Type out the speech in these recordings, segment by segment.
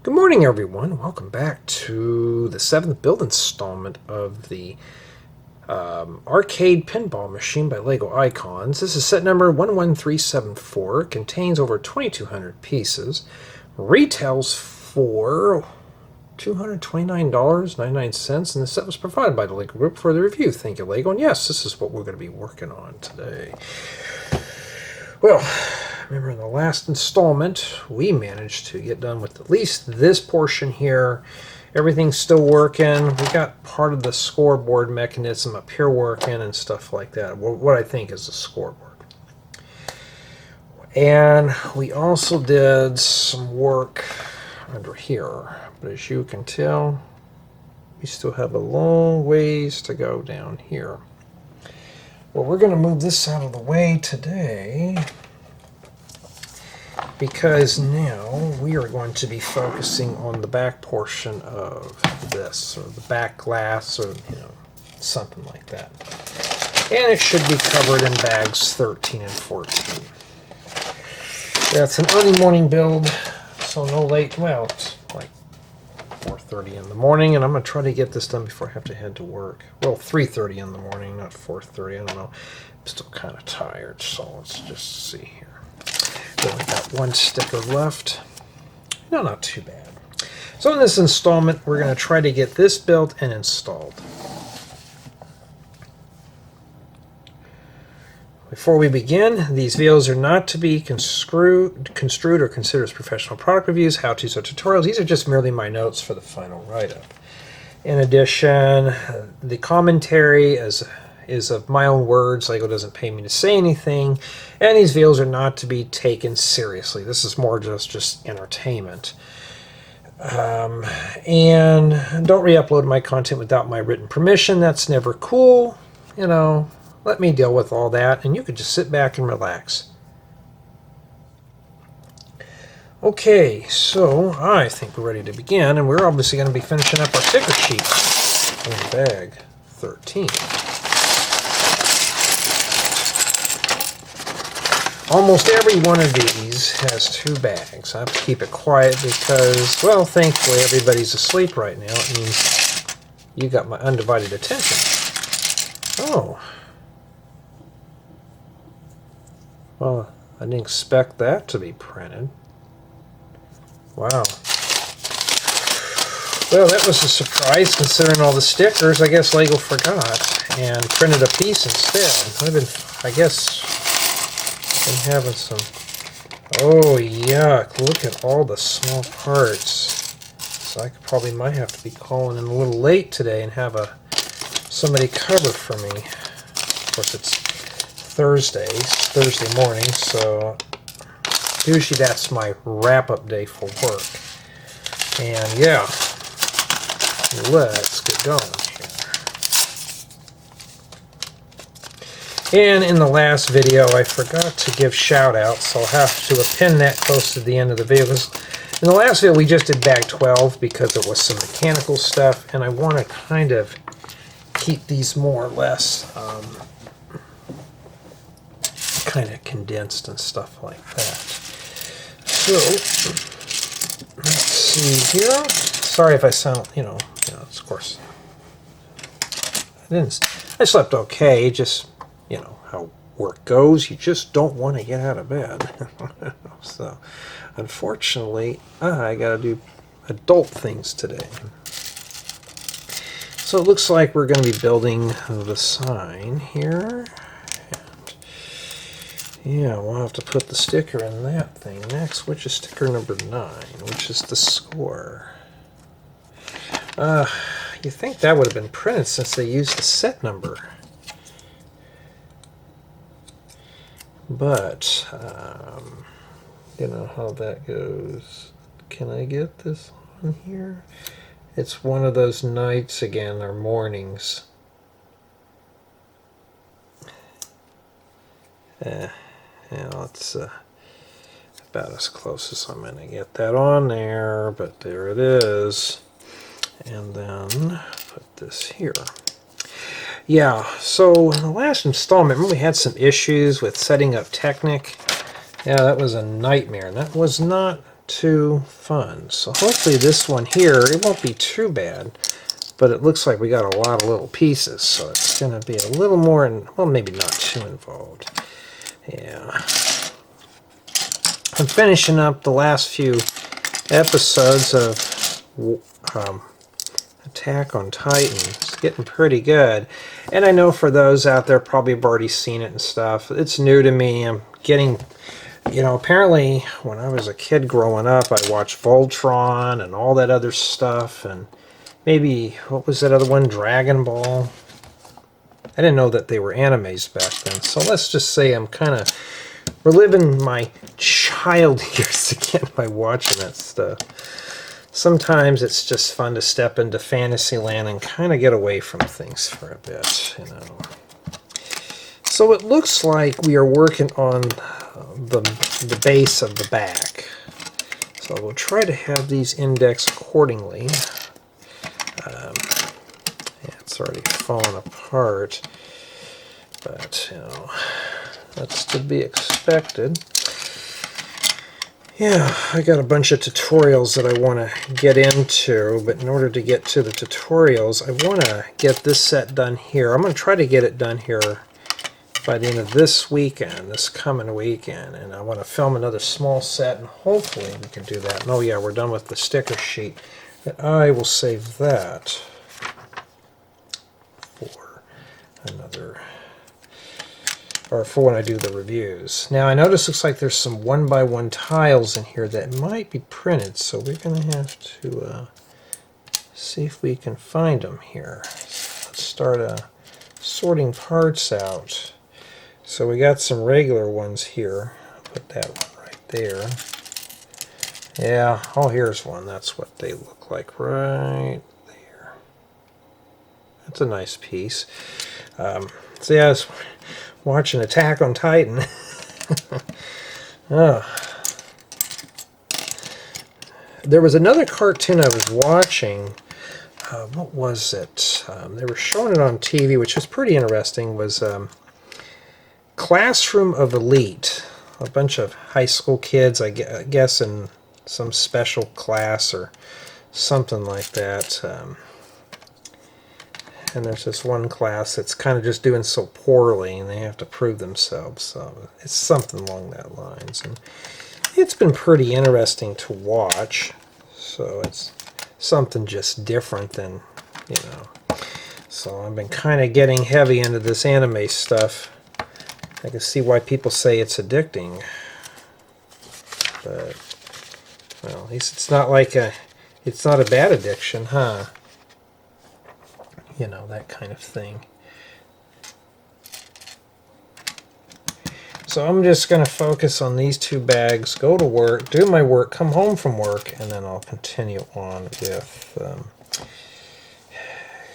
Good morning, everyone. Welcome back to the 7th build installment of the Arcade Pinball Machine by LEGO Icons. This is set number 11374. It contains over 2,200 pieces. Retails for $229.99, and the set was provided by the LEGO Group for the review. Thank you, LEGO. And yes, this is what we're going to be working on today. Well, remember in the last installment, we managed to get done with at least this portion here. Everything's still working. We got part of the scoreboard mechanism up here working and stuff like that. What I think is the scoreboard. And we also did some work under here. But as you can tell, we still have a long ways to go down here. Well, we're going to move this out of the way today because now we are going to be focusing on the back portion of this, or the back glass, or something like that. And it should be covered in bags 13 and 14. That's an early morning build, so no late. Well, it's like 4:30 in the morning, and I'm going to try to get this done before I have to head to work. Well, 3:30 in the morning, not 4:30. I don't know. I'm still kind of tired, so let's just see here. We only got one sticker left. No, not too bad. So in this installment, we're going to try to get this built and installed. Before we begin, these videos are not to be construed or considered as professional product reviews, how-tos, or tutorials. These are just merely my notes for the final write-up. In addition, the commentary is of my own words. LEGO doesn't pay me to say anything, and these videos are not to be taken seriously. This is more just entertainment. And don't re-upload my content without my written permission. That's never cool. Let me deal with all that, and you could just sit back and relax. Okay, so I think we're ready to begin, and we're obviously going to be finishing up our sticker sheet in bag 13. Almost every one of these has two bags. I have to keep it quiet because, well, thankfully everybody's asleep right now. It means you got my undivided attention. Oh. Well, I didn't expect that to be printed. Wow. Well, that was a surprise considering all the stickers. I guess LEGO forgot and printed a piece instead. I guess, been having some... Oh, yuck. Look at all the small parts. So I might have to be calling in a little late today and have somebody cover for me. Of course, it's Thursday morning, so usually that's my wrap-up day for work. And yeah, let's get going here. And in the last video, I forgot to give shout-outs, so I'll have to append that close to the end of the video. In the last video, we just did bag 12 because it was some mechanical stuff, and I want to kind of keep these more or less kind of condensed and stuff like that. So, let's see here. Sorry if I sound, of course, I slept okay, just, how work goes, you just don't want to get out of bed. So, unfortunately, I got to do adult things today. So it looks like we're going to be building the sign here. Yeah, we'll have to put the sticker in that thing next, which is sticker number 9, which is the score. You think that would have been printed since they used the set number. But, you know how that goes. Can I get this on here? It's one of those nights again, or mornings. Yeah, it's about as close as I'm going to get that on there, but there it is. And then put this here. Yeah, so in the last installment, remember we had some issues with setting up Technic? Yeah, that was a nightmare, and that was not too fun. So hopefully this one here, it won't be too bad, but it looks like we got a lot of little pieces, so it's going to be a little more, well, maybe not too involved. Yeah. I'm finishing up the last few episodes of Attack on Titan. It's getting pretty good. And I know for those out there probably have already seen it and stuff. It's new to me. I'm getting, you know, apparently when I was a kid growing up, I watched Voltron and all that other stuff. And maybe, what was that other one? Dragon Ball. I didn't know that they were animes back then. So let's just say I'm kind of reliving my child years again by watching that stuff. Sometimes it's just fun to step into fantasy land and kind of get away from things for a bit, you know. So it looks like we are working on the base of the back. So we'll try to have these indexed accordingly. Yeah, it's already fallen apart, but you know, that's to be expected. Yeah, I got a bunch of tutorials that I want to get into, but in order to get to the tutorials, I want to get this set done here. I'm going to try to get it done here by the end of this weekend, this coming weekend, and I want to film another small set, and hopefully we can do that. And oh yeah, we're done with the sticker sheet, and I will save that for another, or for when I do the reviews. Now I notice looks like there's some 1x1 tiles in here that might be printed, so we're going to have to see if we can find them here. So let's start sorting parts out. So we got some regular ones here. Put that one right there. Yeah, oh here's one. That's what they look like right there. That's a nice piece. So yeah, I was watching Attack on Titan. Oh. There was another cartoon I was watching. What was it? They were showing it on TV, which was pretty interesting. Was Classroom of Elite. A bunch of high school kids, I guess, in some special class or something like that. And there's this one class that's kind of just doing so poorly, and they have to prove themselves. So it's something along that lines. And it's been pretty interesting to watch. So it's something just different than, you know. So I've been kind of getting heavy into this anime stuff. I can see why people say it's addicting. But, well, at least it's not like it's not a bad addiction, huh? You know, that kind of thing. So I'm just going to focus on these two bags, go to work, do my work, come home from work, and then I'll continue on with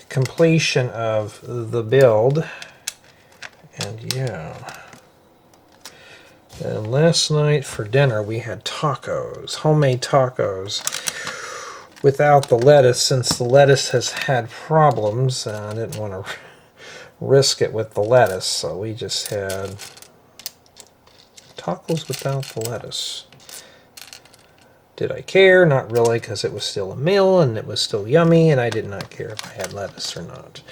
completion of the build. And yeah. And last night for dinner we had tacos, homemade tacos, without the lettuce, since the lettuce has had problems. I didn't want to risk it with the lettuce, so we just had tacos without the lettuce. Did I care? Not really, because it was still a meal and it was still yummy, and I did not care if I had lettuce or not.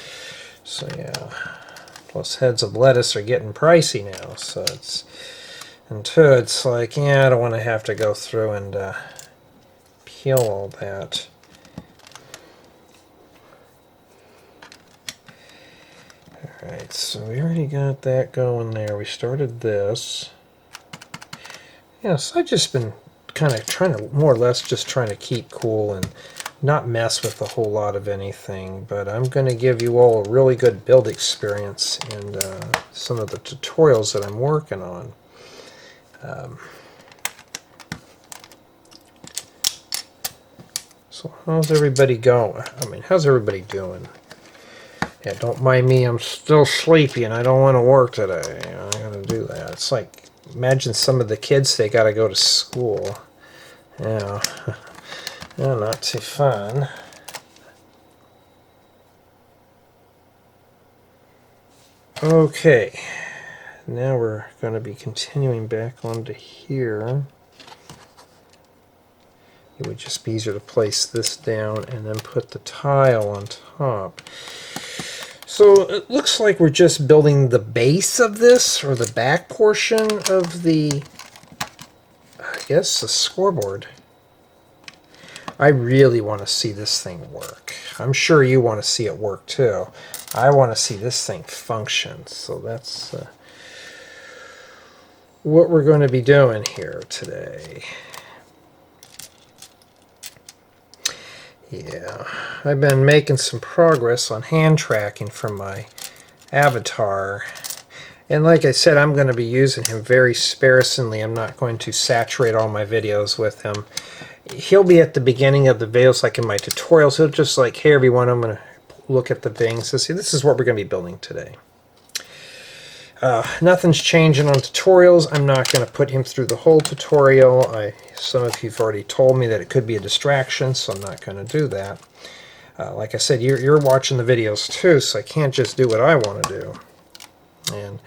So yeah. Plus heads of lettuce are getting pricey now, so it's, and two, it's like, yeah, I don't want to have to go through and peel all that. Alright, so we already got that going there. We started this. Yes, I've just been kind of trying to, more or less, just trying to keep cool and not mess with a whole lot of anything. But I'm going to give you all a really good build experience in some of the tutorials that I'm working on. So how's everybody going? I mean, how's everybody doing? Yeah, don't mind me. I'm still sleepy and I don't want to work today. I gotta do that. It's like, imagine some of the kids, they gotta go to school. Yeah, yeah, not too fun. Okay, now we're going to be continuing back onto here. it would just be easier to place this down and then put the tile on top. So it looks like we're just building the base of this, or the back portion of the, I guess, the scoreboard. I really want to see this thing work. I'm sure you want to see it work too. I want to see this thing function. So that's what we're going to be doing here today. Yeah, I've been making some progress on hand tracking for my avatar. And like I said, I'm going to be using him very sparingly. I'm not going to saturate all my videos with him. He'll be at the beginning of the videos, like in my tutorials. He'll just like, hey everyone, I'm going to look at the things and see, this is what we're going to be building today. Nothing's changing on tutorials. I'm not going to put him through the whole tutorial. Some of you have already told me that it could be a distraction, so I'm not going to do that. Like I said, you're watching the videos too, so I can't just do what I want to do. And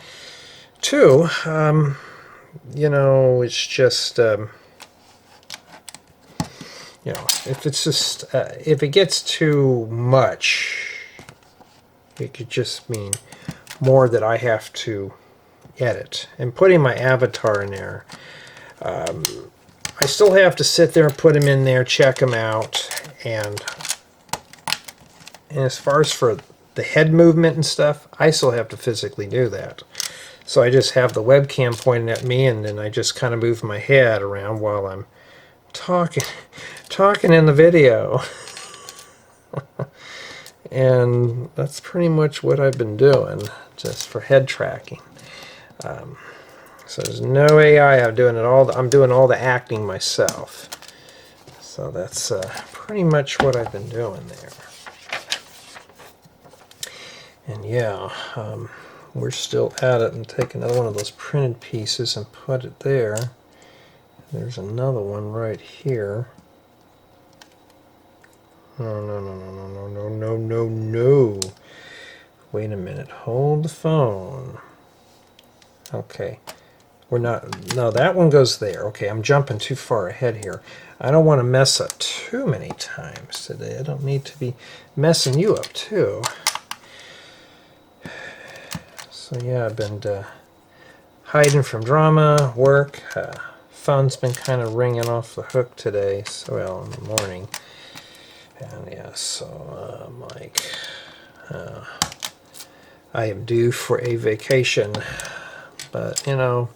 two, you know, it's just, you know, if it's just, if it gets too much, it could just mean more that I have to edit. And putting my avatar in there, I still have to sit there and put him in there, check him out, and as far as for the head movement and stuff, I still have to physically do that. So I just have the webcam pointing at me, and then I just kind of move my head around while I'm talking in the video. And that's pretty much what I've been doing, just for head tracking. So there's no AI. I'm doing it all. I'm doing all the acting myself. So that's pretty much what I've been doing there. And yeah, we're still at it. And take another one of those printed pieces and put it there. There's another one right here. No, no, no, no, no, no, no, no, no. Wait a minute. Hold the phone. Okay. We're not... No, that one goes there. Okay, I'm jumping too far ahead here. I don't want to mess up too many times today. I don't need to be messing you up too. So yeah, I've been hiding from drama, work. Phone's been kind of ringing off the hook today. So, well, in the morning. And yeah, so I'm like, I am due for a vacation, but you know,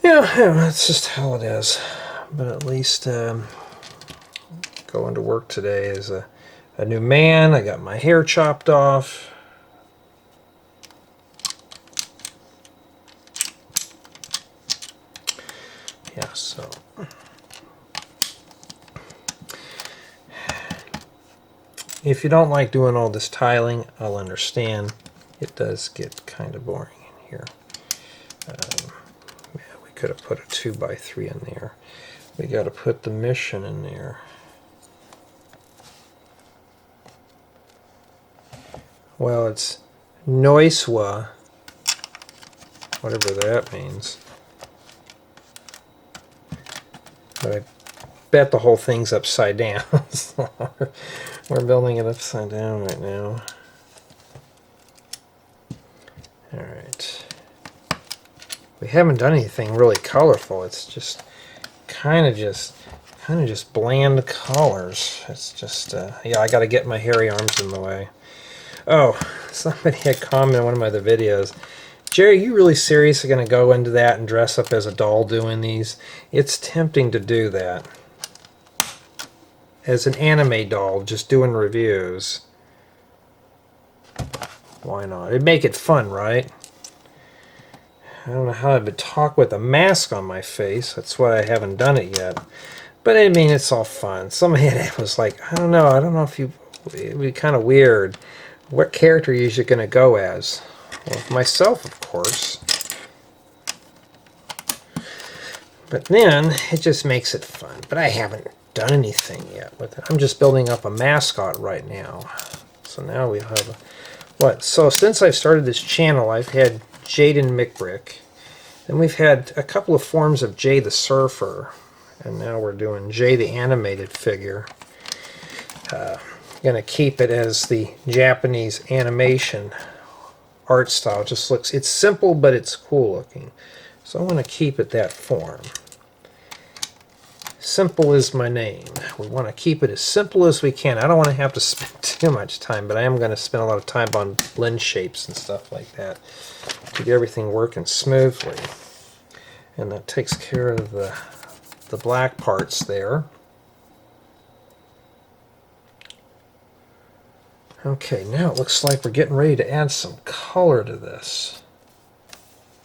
yeah, that's just how it is. But at least going to work today as a new man. I got my hair chopped off. Yeah, so. If you don't like doing all this tiling, I'll understand. It does get kind of boring in here. Yeah, we could have put a 2x3 in there. We got to put the mission in there. Well, it's Noiswa, whatever that means. But I bet the whole thing's upside down. So we're building it upside down right now. Alright. We haven't done anything really colorful. It's just kind of just bland colors. It's just yeah, I got to get my hairy arms in the way. Oh, somebody had commented in one of my other videos, Jerry, you really seriously going to go into that and dress up as a doll doing these? It's tempting to do that. As an anime doll, just doing reviews. Why not? It'd make it fun, right? I don't know how I would talk with a mask on my face. That's why I haven't done it yet. But I mean, it's all fun. Somebody was like, I don't know if you... It'd be kind of weird. What character are you usually going to go as? Well, myself, of course. But then, it just makes it fun. But I haven't done anything yet with it. I'm just building up a mascot right now. So now we have what? So since I've started this channel, I've had Jaden McBrick. Then we've had a couple of forms of Jay the Surfer. And now we're doing J, the animated figure. Going to keep it as the Japanese animation art style. Just looks, it's simple, but it's cool looking. So I want to keep it that form. Simple is my name. We want to keep it as simple as we can. I don't want to have to spend too much time, but I am going to spend a lot of time on blend shapes and stuff like that to get everything working smoothly. And that takes care of the black parts there. Okay, now it looks like we're getting ready to add some color to this.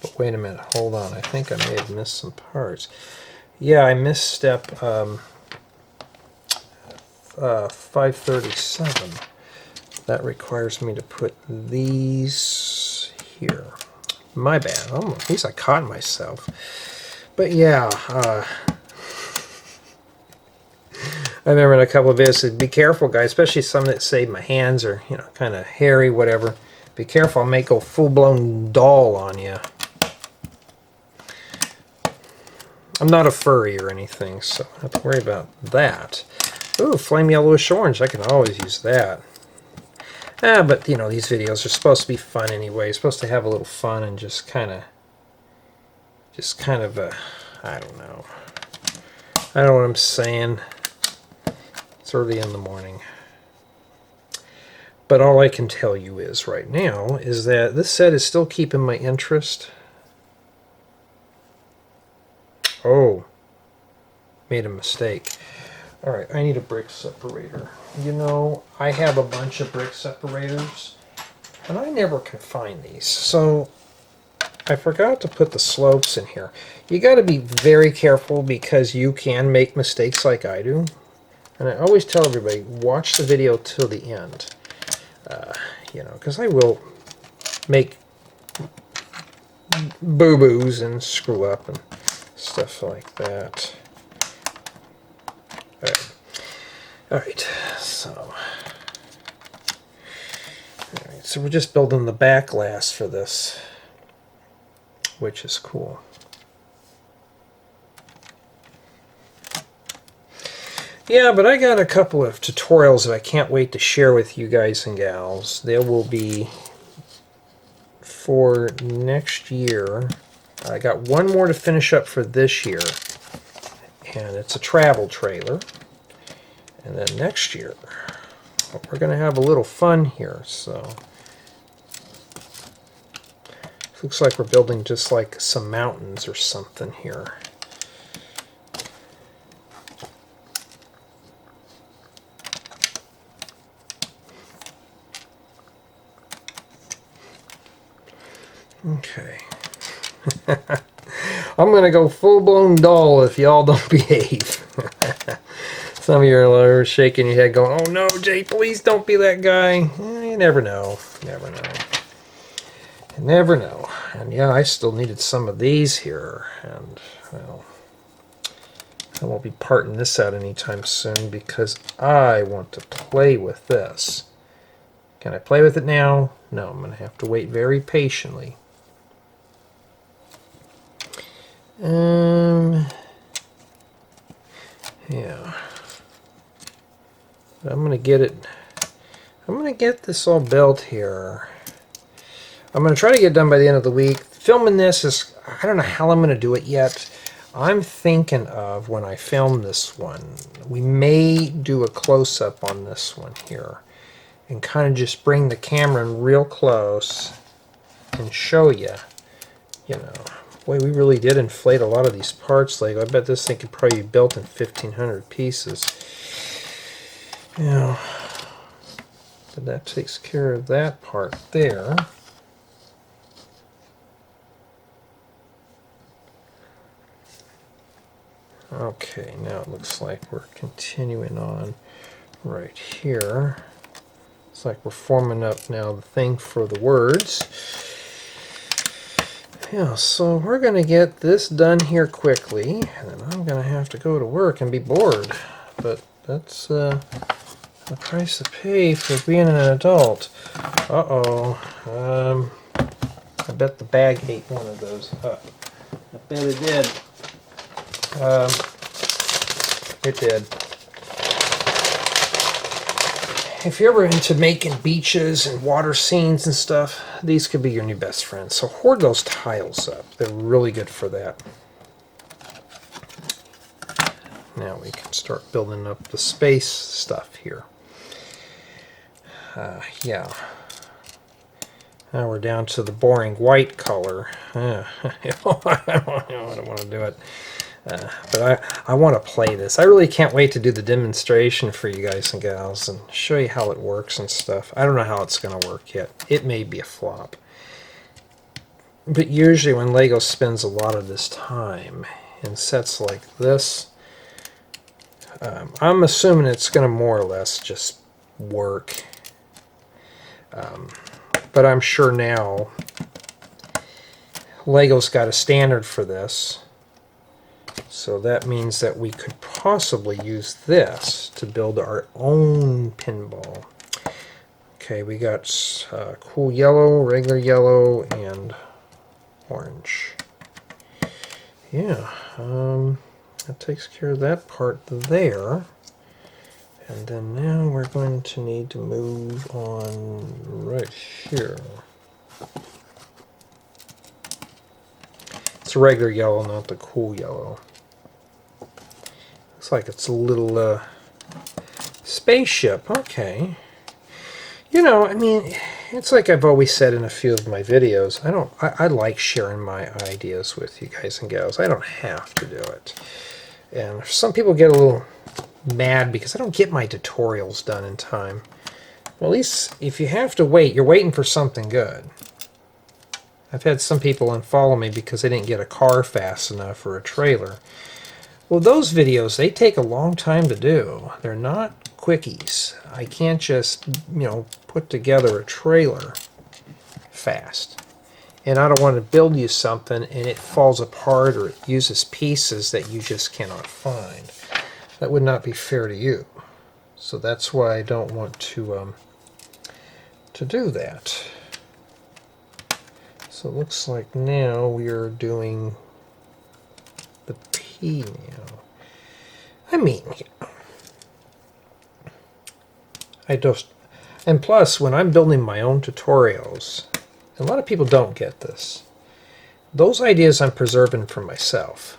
But wait a minute, hold on. I think I may have missed some parts. Yeah, I missed step 537. That requires me to put these here. My bad. Oh, at least I caught myself. But yeah, I remember in a couple of videos, be careful, guys, especially some that say my hands are, you know, kind of hairy, whatever. Be careful, I'll make a full-blown doll on you. I'm not a furry or anything, so I don't have to worry about that. Ooh, flame yellowish orange. I can always use that. But, you know, these videos are supposed to be fun anyway. You're supposed to have a little fun and just kind of, I don't know. I don't know what I'm saying. It's early in the morning. But all I can tell you is right now is that this set is still keeping my interest. Oh, made a mistake. Alright, I need a brick separator. You know, I have a bunch of brick separators, and I never can find these. So, I forgot to put the slopes in here. You got to be very careful because you can make mistakes like I do. And I always tell everybody, watch the video till the end. You know, because I will make boo-boos and screw up and stuff like that. Alright, so we're just building the back glass for this, which is cool. Yeah, but I got a couple of tutorials that I can't wait to share with you guys and gals. They will be for next year. I got one more to finish up for this year, and it's a travel trailer. And then next year, we're going to have a little fun here. So, looks like we're building just like some mountains or something here. Okay. I'm going to go full-blown doll if y'all don't behave. Some of you are shaking your head going, oh no, Jay, please don't be that guy. You never know. Never know. You never know. And yeah, I still needed some of these here. And, well, I won't be parting this out anytime soon because I want to play with this. Can I play with it now? No, I'm going to have to wait very patiently. Yeah. But I'm going to get it. I'm going to get this all built here. I'm going to try to get it done by the end of the week. Filming this is, I don't know how I'm going to do it yet. I'm thinking of when I film this one, we may do a close-up on this one here and kind of just bring the camera in real close and show you, you know. Boy, we really did inflate a lot of these parts, Lego. I bet this thing could probably be built in 1,500 pieces. You know, but that takes care of that part there. Okay, now it looks like we're continuing on right here. It's like we're forming up now the thing for the words. Yeah, so we're going to get this done here quickly, and then I'm going to have to go to work and be bored. But that's the price to pay for being an adult. Uh-oh. I bet the bag ate one of those up. I bet it did. it did. If you're ever into making beaches and water scenes and stuff, these could be your new best friends. So hoard those tiles up. They're really good for that. Now we can start building up the space stuff here. Yeah. Now we're down to the boring white color. I don't want to do it. But I want to play this. I really can't wait to do the demonstration for you guys and gals and show you how it works and stuff. I don't know how it's going to work yet. It may be a flop. But usually when LEGO spends a lot of this time in sets like this, I'm assuming it's going to more or less just work. But I'm sure now LEGO's got a standard for this. So that means that we could possibly use this to build our own pinball. Okay, we got cool yellow, regular yellow, and orange. Yeah, that takes care of that part there. And then now we're going to need to move on right here. It's a regular yellow, not the cool yellow. Looks like it's a little spaceship. Okay. You know, I mean, it's like I've always said in a few of my videos. I like sharing my ideas with you guys and gals. I don't have to do it. And some people get a little mad because I don't get my tutorials done in time. Well, at least if you have to wait, you're waiting for something good. I've had some people unfollow me because they didn't get a car fast enough or a trailer. Well, those videos, they take a long time to do. They're not quickies. I can't just, put together a trailer fast. And I don't want to build you something and it falls apart or it uses pieces that you just cannot find. That would not be fair to you. So that's why I don't want to do that. So it looks like now we are doing the P now. I mean, and plus when I'm building my own tutorials, a lot of people don't get this. Those ideas I'm preserving for myself.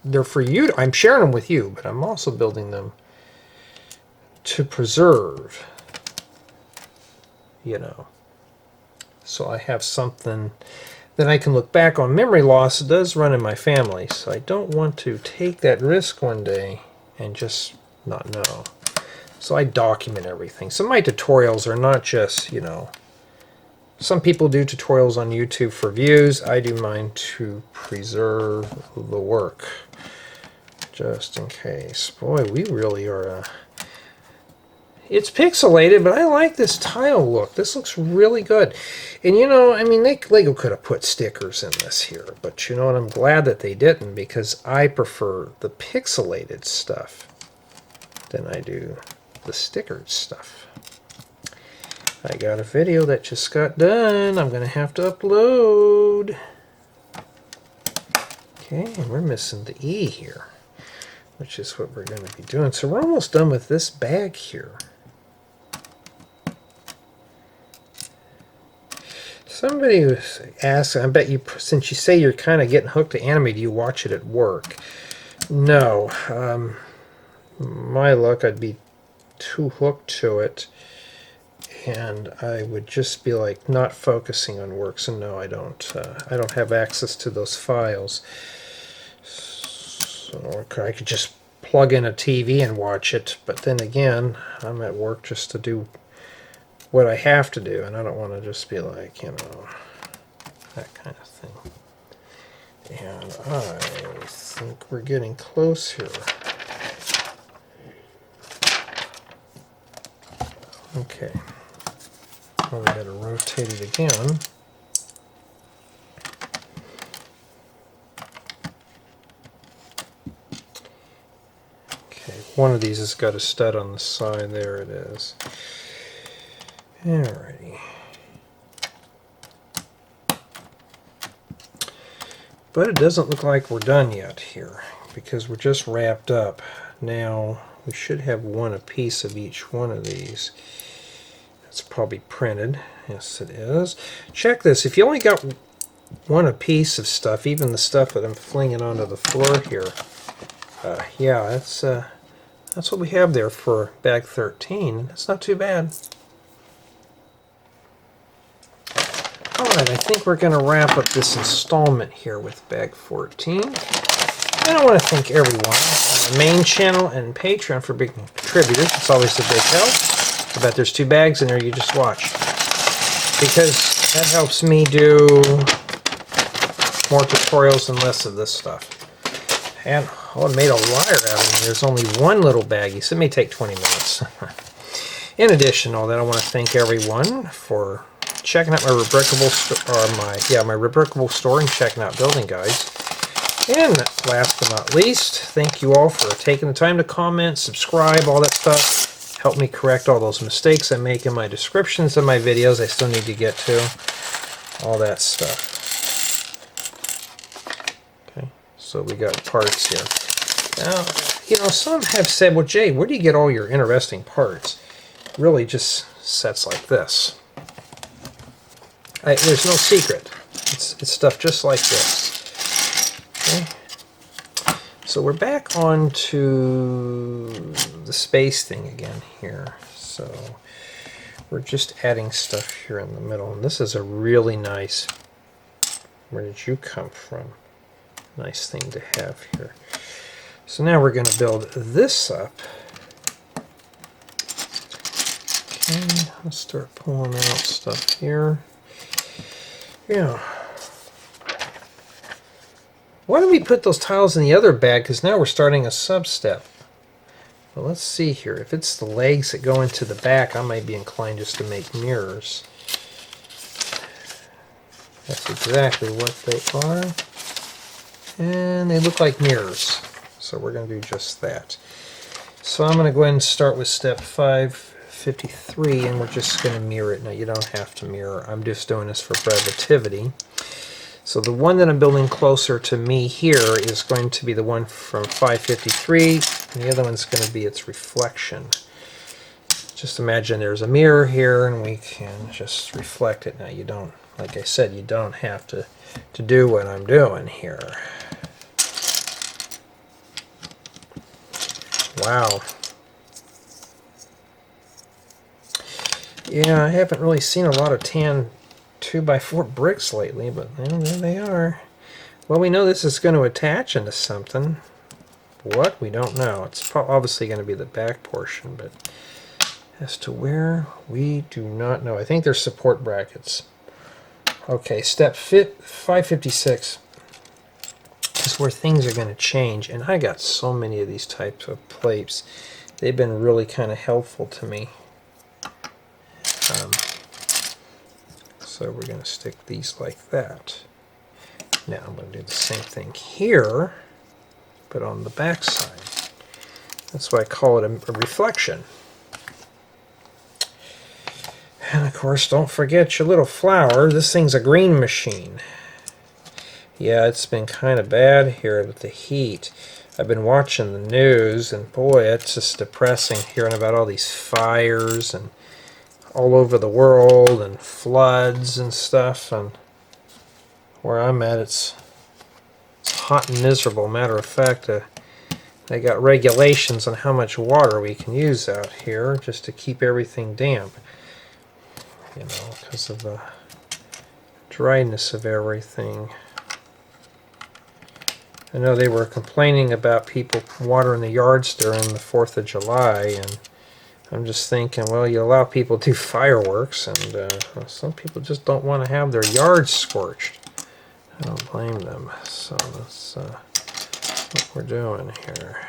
They're for you. I'm sharing them with you, but I'm also building them to preserve. So I have something that I can look back on. Memory loss does run in my family, so I don't want to take that risk one day and just not know. So I document everything. So my tutorials are not just, some people do tutorials on YouTube for views. I do mine to preserve the work, just in case. Boy, we really are... It's pixelated, but I like this tile look. This looks really good. And LEGO could have put stickers in this here, but I'm glad that they didn't, because I prefer the pixelated stuff than I do the stickered stuff. I got a video that just got done. I'm going to have to upload. Okay, and we're missing the E here, which is what we're going to be doing. So we're almost done with this bag here. Somebody was asking, I bet you, since you say you're kind of getting hooked to anime, do you watch it at work? No. My luck, I'd be too hooked to it, and I would just be like not focusing on work. So no, I don't have access to those files. So I could just plug in a TV and watch it, but then again, I'm at work just to do what I have to do, and I don't want to just be like, that kind of thing. And I think we're getting close here. Okay. Well, we got to rotate it again. Okay, one of these has got a stud on the side. There it is. Alrighty. But it doesn't look like we're done yet here. because we're just wrapped up. Now, we should have one a piece of each one of these. It's probably printed. Yes, it is. Check this. If you only got one a piece of stuff, even the stuff that I'm flinging onto the floor here, yeah, that's what we have there for bag 13. That's not too bad. Alright, I think we're going to wrap up this installment here with bag 14. And I want to thank everyone on the main channel and Patreon for being contributors. It's always a big help. I bet there's 2 bags in there you just watch. Because that helps me do more tutorials and less of this stuff. And I made a liar out of me. There's only one little baggie, so it may take 20 minutes. In addition to all that, I want to thank everyone for checking out my Rebrickable my Rebrickable store and checking out building guides. And last but not least, thank you all for taking the time to comment, subscribe, all that stuff. Help me correct all those mistakes I make in my descriptions of my videos. I still need to get to all that stuff. Okay, so we got parts here. Now, you know, some have said, well, Jay, where do you get all your interesting parts? Really just sets like this. There's no secret. It's stuff just like this. Okay. So we're back on to the space thing again here. So we're just adding stuff here in the middle. And this is a really nice, where did you come from? Nice thing to have here. So now we're going to build this up. Okay, let's start pulling out stuff here. Yeah. Why don't we put those tiles in the other bag? Because now we're starting a sub-step. Well, let's see here. If it's the legs that go into the back, I might be inclined just to make mirrors. That's exactly what they are. And they look like mirrors. So we're going to do just that. So I'm going to go ahead and start with step 553, and we're just going to mirror it. Now, you don't have to mirror. I'm just doing this for relativity. So the one that I'm building closer to me here is going to be the one from 553, and the other one's going to be its reflection. Just imagine there's a mirror here, and we can just reflect it. Now, you don't, like I said, you don't have to do what I'm doing here. Wow. Yeah, I haven't really seen a lot of tan 2x4 bricks lately, but well, there they are. Well, we know this is going to attach into something. What? We don't know. It's obviously going to be the back portion, but as to where, we do not know. I think they're support brackets. Okay, step 556 is where things are going to change, and I got so many of these types of plates. They've been really kind of helpful to me. So we're going to stick these like that. Now I'm going to do the same thing here, but on the back side. That's why I call it a reflection. And of course, don't forget your little flower. This thing's a green machine. Yeah, it's been kind of bad here with the heat. I've been watching the news, and boy, it's just depressing hearing about all these fires and all over the world and floods and stuff. And where I'm at, it's hot and miserable. Matter of fact, they got regulations on how much water we can use out here just to keep everything damp. You know, because of the dryness of everything. I know they were complaining about people watering the yards during the 4th of July, and I'm just thinking, well, you allow people to do fireworks, and some people just don't want to have their yards scorched. I don't blame them. So that's what we're doing here.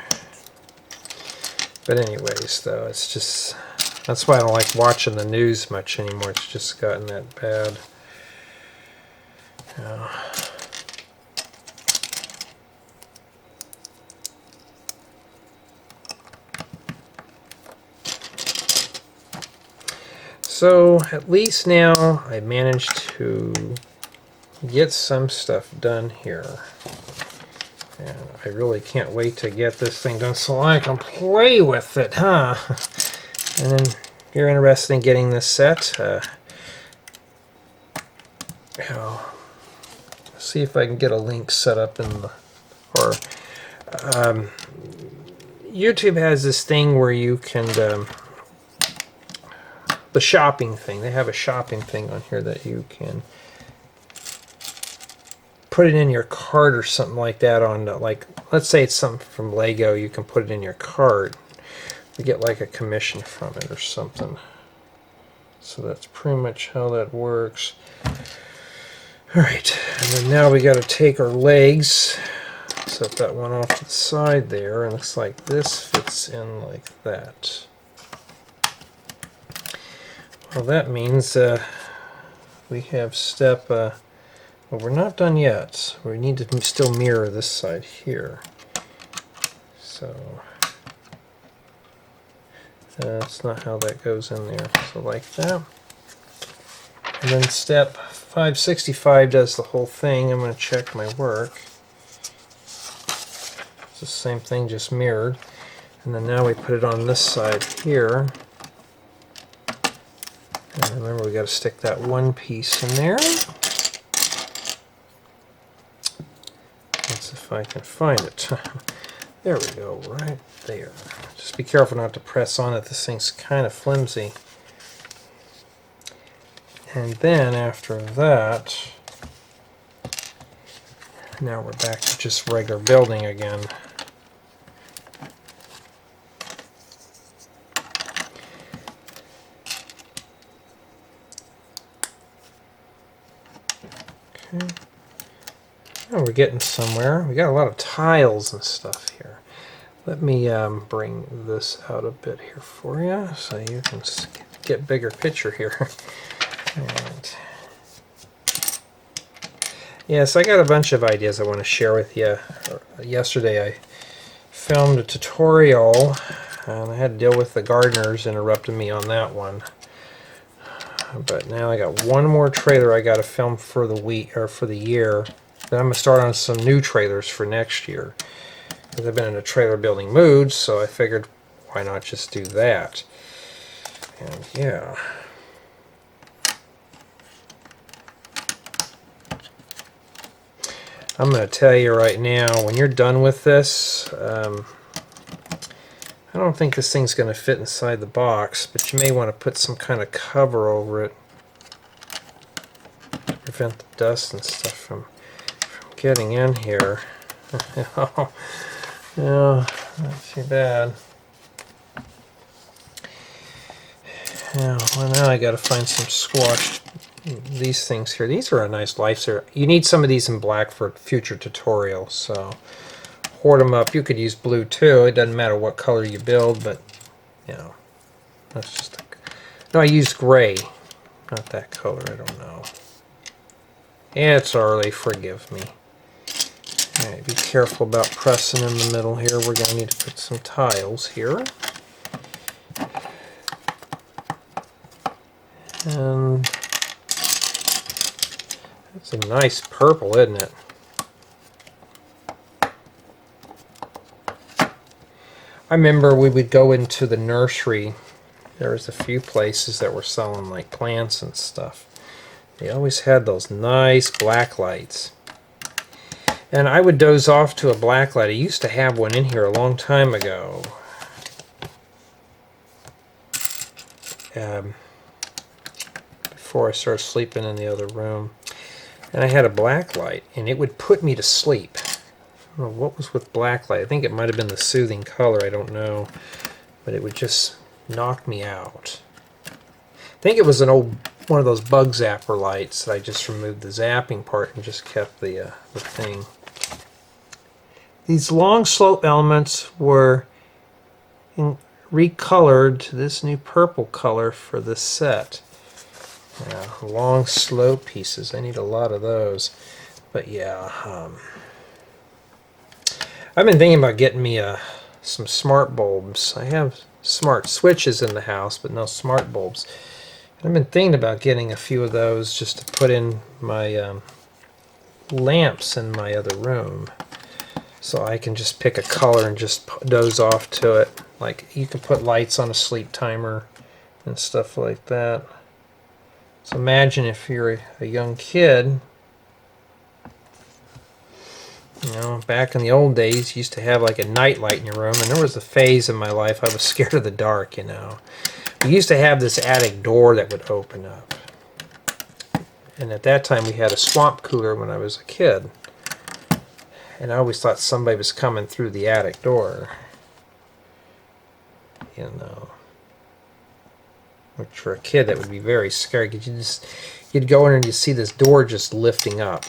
But anyways, though, it's just, that's why I don't like watching the news much anymore. It's just gotten that bad. So at least now I managed to get some stuff done here. And I really can't wait to get this thing done so I can play with it, huh? And then if you're interested in getting this set, see if I can get a link set up in the, or YouTube has this thing where you can, the shopping thing, they have a shopping thing on here that you can put it in your cart or something like that on, like, let's say it's something from Lego, you can put it in your cart. You get like a commission from it or something. So that's pretty much how that works. Alright, and then now we got to take our legs, set that one off to the side there, and looks like this fits in like that. Well, that means we have step, well, we're not done yet. We need to still mirror this side here. So that's not how that goes in there. So like that. And then step 565 does the whole thing. I'm going to check my work. It's the same thing, just mirrored. And then now we put it on this side here. And remember, we got to stick that one piece in there. Let's see if I can find it. There we go, right there. Just be careful not to press on it. This thing's kind of flimsy. And then after that, now we're back to just regular building again. Okay. Now we're getting somewhere. We got a lot of tiles and stuff here. Let me bring this out a bit here for you so you can get bigger picture here. Alright. Yes, I got a bunch of ideas I want to share with you. Yesterday I filmed a tutorial and I had to deal with the gardeners interrupting me on that one. But now I got one more trailer I got to film for the week or for the year. Then I'm going to start on some new trailers for next year. Because I've been in a trailer building mood, so I figured why not just do that. And yeah. I'm going to tell you right now, when you're done with this, I don't think this thing's going to fit inside the box, but you may want to put some kind of cover over it to prevent the dust and stuff from getting in here. Yeah, not too bad. Yeah, well, now I got to find some squashed these things here. These are a nice lifesaver. You need some of these in black for future tutorials, so hoard them up. You could use blue too. It doesn't matter what color you build, but you know, that's just no. I used gray, not that color. I don't know. It's early. Forgive me. All right, be careful about pressing in the middle here. We're going to need to put some tiles here. And it's a nice purple, isn't it? I remember we would go into the nursery. There was a few places that were selling like plants and stuff. They always had those nice black lights. And I would doze off to a black light. I used to have one in here a long time ago. Before I started sleeping in the other room. And I had a black light, and it would put me to sleep. I don't know what was with black light. I think it might have been the soothing color. I don't know. But it would just knock me out. I think it was an old one of those bug zapper lights that I just removed the zapping part and just kept the thing. These long slope elements were recolored to this new purple color for this set. Yeah, long slope pieces. I need a lot of those. But yeah, I've been thinking about getting me some smart bulbs. I have smart switches in the house, but no smart bulbs. I've been thinking about getting a few of those just to put in my lamps in my other room. So I can just pick a color and just doze off to it. Like you can put lights on a sleep timer and stuff like that. So imagine if you're a young kid, you know, back in the old days, you used to have like a night light in your room, and there was a phase in my life I was scared of the dark, you know. We used to have this attic door that would open up. And at that time we had a swamp cooler when I was a kid. And I always thought somebody was coming through the attic door. You know. Which for a kid that would be very scary, because you'd go in and you'd see this door just lifting up.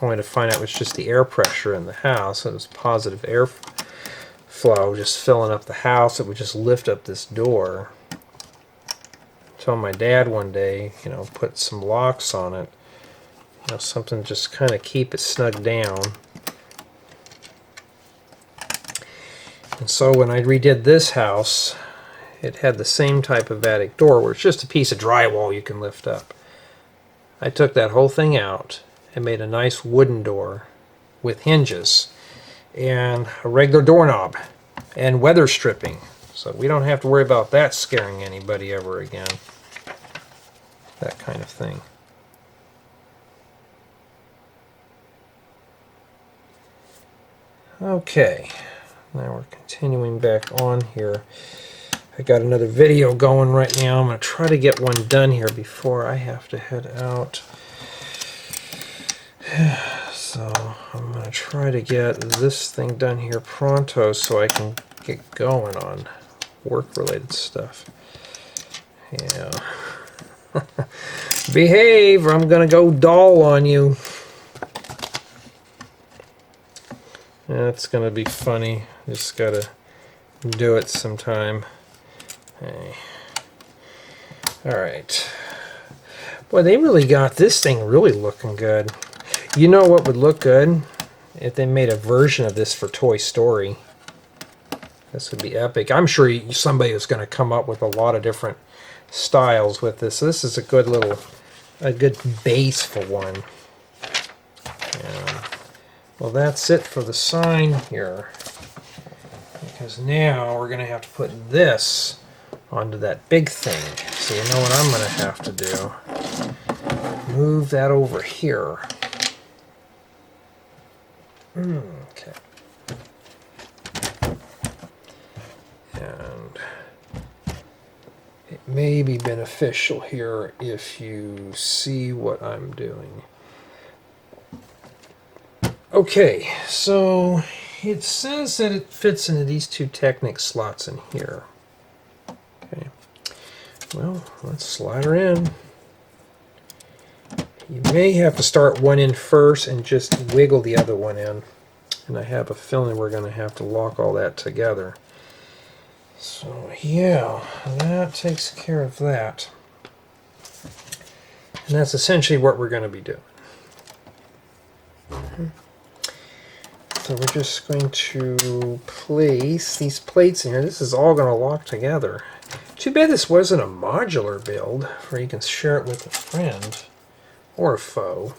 Only to find out it was just the air pressure in the house. It was positive air flow just filling up the house. It would just lift up this door. Told my dad one day, you know, put some locks on it. You know, something just kind of keep it snug down. And so when I redid this house, it had the same type of attic door where it's just a piece of drywall you can lift up. I took that whole thing out and made a nice wooden door with hinges and a regular doorknob and weather stripping. So we don't have to worry about that scaring anybody ever again. That kind of thing. Okay, now we're continuing back on here. I got another video going right now. I'm going to try to get one done here before I have to head out. So I'm going to try to get this thing done here pronto so I can get going on work-related stuff. Yeah. Behave, or I'm going to go doll on you. That's going to be funny. Just got to do it sometime. Hey. Alright. Boy, they really got this thing really looking good. You know what would look good? If they made a version of this for Toy Story. This would be epic. I'm sure somebody is going to come up with a lot of different styles with this. So this is a good base for one. Well, that's it for the sign here. Because now we're going to have to put this onto that big thing. So you know what I'm going to have to do? Move that over here. Okay. And it may be beneficial here if you see what I'm doing. Okay, so it says that it fits into these two Technic slots in here. Okay, well, let's slide her in. You may have to start one in first and just wiggle the other one in. And I have a feeling we're going to have to lock all that together. So yeah, that takes care of that. And that's essentially what we're going to be doing. So we're just going to place these plates in here. This is all going to lock together. Too bad this wasn't a modular build where you can share it with a friend or a foe.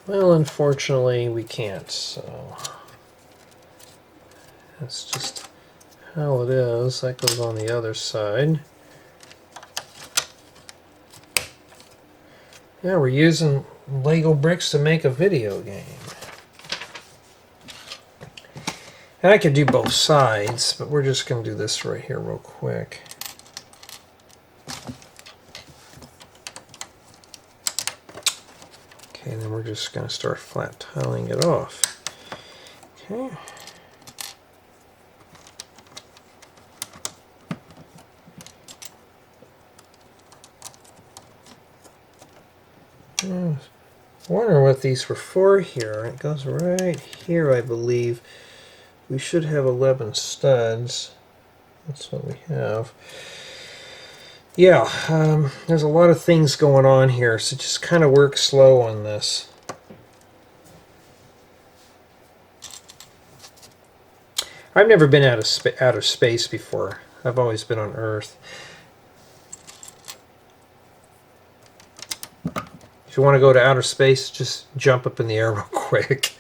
Well, unfortunately, we can't. So that's just how it is. That goes on the other side. Yeah, we're using Lego bricks to make a video game. And I could do both sides, but we're just going to do this right here real quick. Okay, and then we're just going to start flat tiling it off. Okay. I was wondering what these were for here. It goes right here, I believe. We should have 11 studs. That's what we have. Yeah, there's a lot of things going on here, so just kind of work slow on this. I've never been out of space before. I've always been on Earth. If you want to go to outer space, just jump up in the air real quick.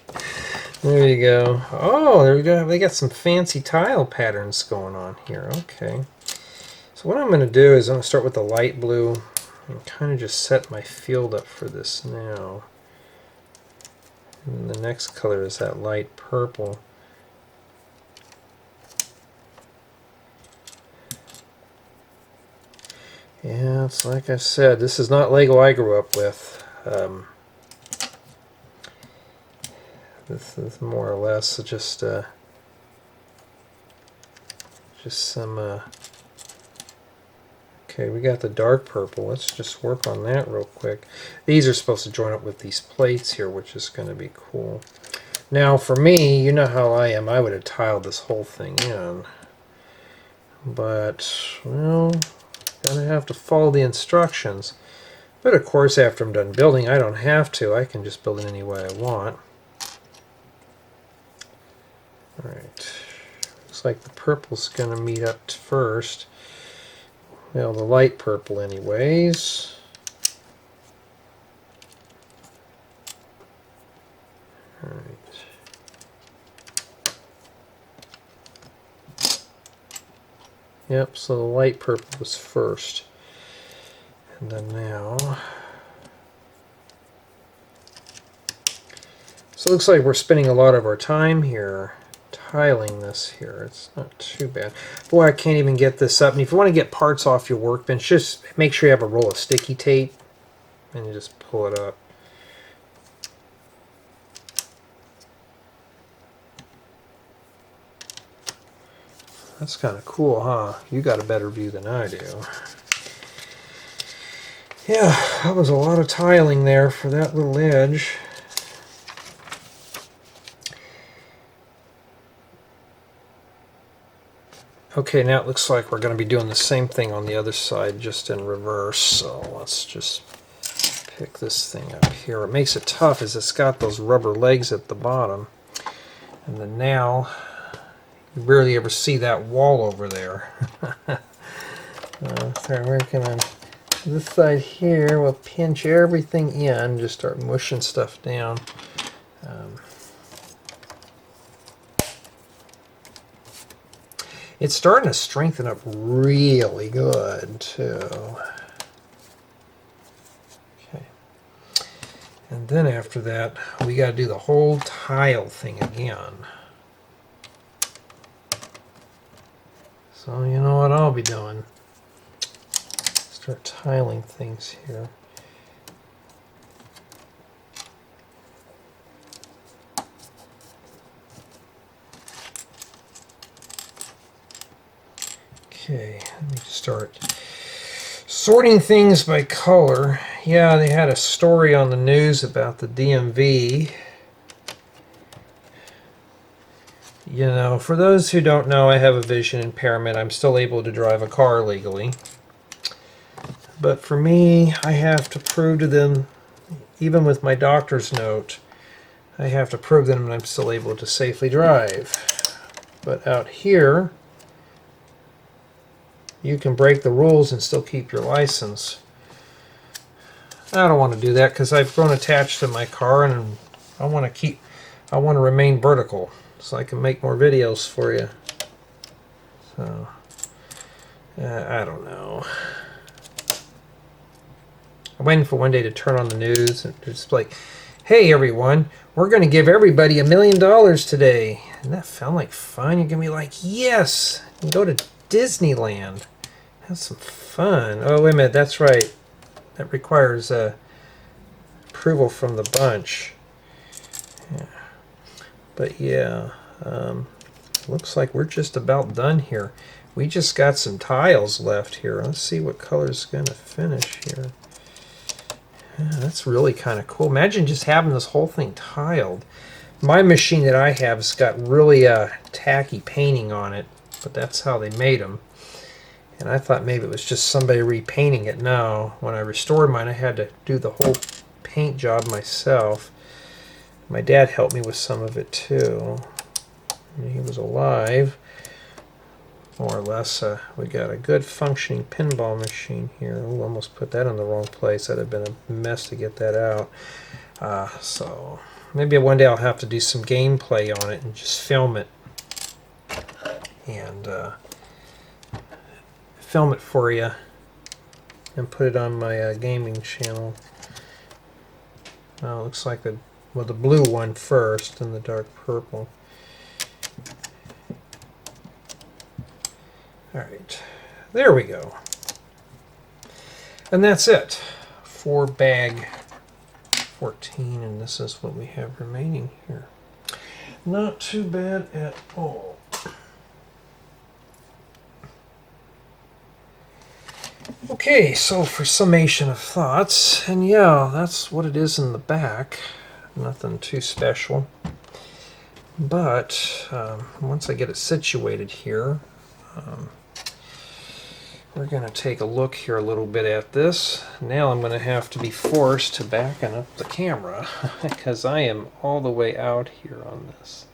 There you go. Oh, there we go. They got some fancy tile patterns going on here. Okay. So what I'm going to do is I'm going to start with the light blue and kind of just set my field up for this now. And the next color is that light purple. Yeah, it's like I said, this is not Lego I grew up with. This is more or less just some. Okay, we got the dark purple. Let's just work on that real quick. These are supposed to join up with these plates here, which is going to be cool. Now, for me, you know how I am. I would have tiled this whole thing in, but well, gonna have to follow the instructions. But of course, after I'm done building, I don't have to. I can just build it any way I want. Alright, looks like the purple's going to meet up first. Well, the light purple anyways. Alright. Yep, so the light purple was first. And then now... So it looks like we're spending a lot of our time here tiling this here. It's not too bad. Boy, I can't even get this up. And if you want to get parts off your workbench, just make sure you have a roll of sticky tape and you just pull it up. That's kind of cool, huh? You got a better view than I do. Yeah, that was a lot of tiling there for that little edge. Okay, now it looks like we're going to be doing the same thing on the other side, just in reverse. So let's just pick this thing up here. What makes it tough is it's got those rubber legs at the bottom. And then now, you rarely ever see that wall over there. Start working on this side here. We'll pinch everything in, just start mushing stuff down. It's starting to strengthen up really good, too. Okay. And then after that, we got to do the whole tile thing again. So you know what I'll be doing? Start tiling things here. Okay, let me start sorting things by color. Yeah, they had a story on the news about the DMV. You know, for those who don't know, I have a vision impairment. I'm still able to drive a car legally. But for me, I have to prove to them, even with my doctor's note, I have to prove to them that I'm still able to safely drive. But out here, you can break the rules and still keep your license. I don't want to do that because I've grown attached to my car and I want to remain vertical so I can make more videos for you. So, I don't know. I'm waiting for one day to turn on the news and just like, hey everyone, we're going to give everybody $1 million today. Doesn't that sound like fun? You're going to be like, yes, and go to Disneyland. Have some fun. Oh, wait a minute, that's right. That requires approval from the bunch. Yeah. But yeah, looks like we're just about done here. We just got some tiles left here. Let's see what color's going to finish here. Yeah, that's really kind of cool. Imagine just having this whole thing tiled. My machine that I have has got really tacky painting on it, but that's how they made them. And I thought maybe it was just somebody repainting it. No, when I restored mine, I had to do the whole paint job myself. My dad helped me with some of it too. He was alive, more or less. We got a good functioning pinball machine here. Ooh, almost put that in the wrong place. That'd have been a mess to get that out. So maybe one day I'll have to do some gameplay on it and just film it. And film it for you and put it on my gaming channel. Well, it looks like the blue one first and the dark purple. Alright, there we go. And that's it for bag 14, and this is what we have remaining here. Not too bad at all. Okay, so for Summation of Thoughts, and yeah, that's what it is in the back. Nothing too special. But once I get it situated here, we're going to take a look here a little bit at this. Now I'm going to have to be forced to backen up the camera because I am all the way out here on this.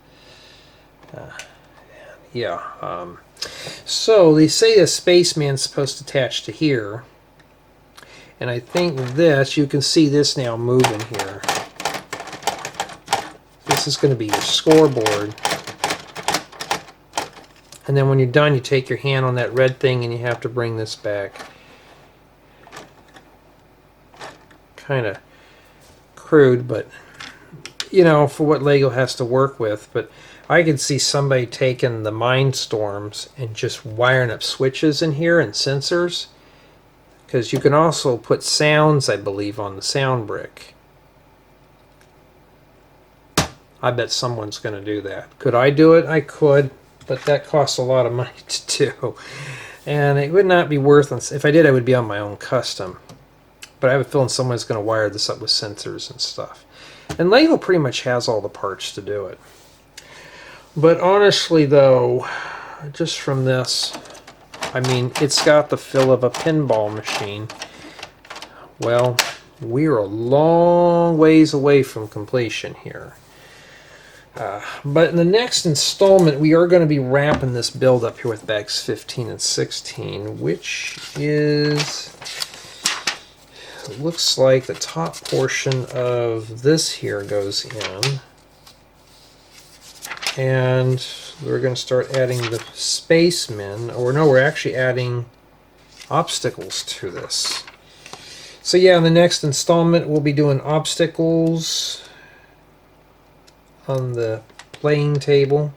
So they say a spaceman's supposed to attach to here, and I think this, you can see this now moving here. This is going to be your scoreboard. And then when you're done, you take your hand on that red thing and you have to bring this back. Kind of crude, but you know, for what Lego has to work with. But I could see somebody taking the Mindstorms and just wiring up switches in here and sensors. Because you can also put sounds, I believe, on the sound brick. I bet someone's going to do that. Could I do it? I could. But that costs a lot of money to do. And it would not be worth it. If I did, I would be on my own custom. But I have a feeling someone's going to wire this up with sensors and stuff. And Lego pretty much has all the parts to do it. But honestly, though, just from this, I mean, it's got the feel of a pinball machine. Well, we're a long ways away from completion here. But in the next installment, we are going to be wrapping this build up here with bags 15 and 16, which is, it looks like the top portion of this here goes in. And we're going to start adding the spacemen, or no, we're actually adding obstacles to this. So yeah, in the next installment, we'll be doing obstacles on the playing table.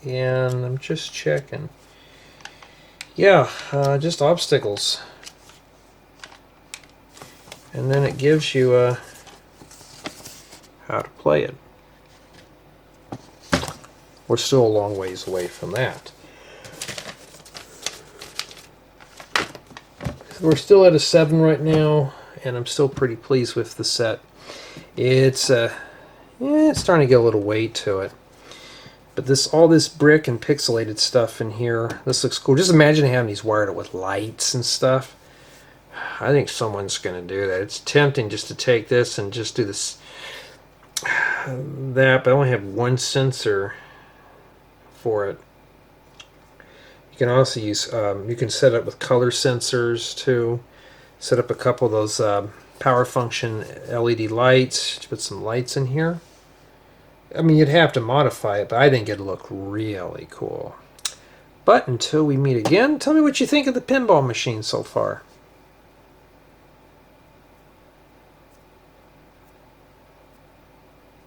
And I'm just checking. Yeah, just obstacles. And then it gives you how to play it. We're still a long ways away from that. We're still at a 7 right now, and I'm still pretty pleased with the set. It's starting to get a little weight to it. But all this brick and pixelated stuff in here, this looks cool. Just imagine having these wired up with lights and stuff. I think someone's going to do that. It's tempting just to take this and just do this, but I only have one sensor for it. You can also use, you can set it up with color sensors too. Set up a couple of those power function LED lights. Put some lights in here. I mean, you'd have to modify it, but I think it'd look really cool. But until we meet again, tell me what you think of the pinball machine so far.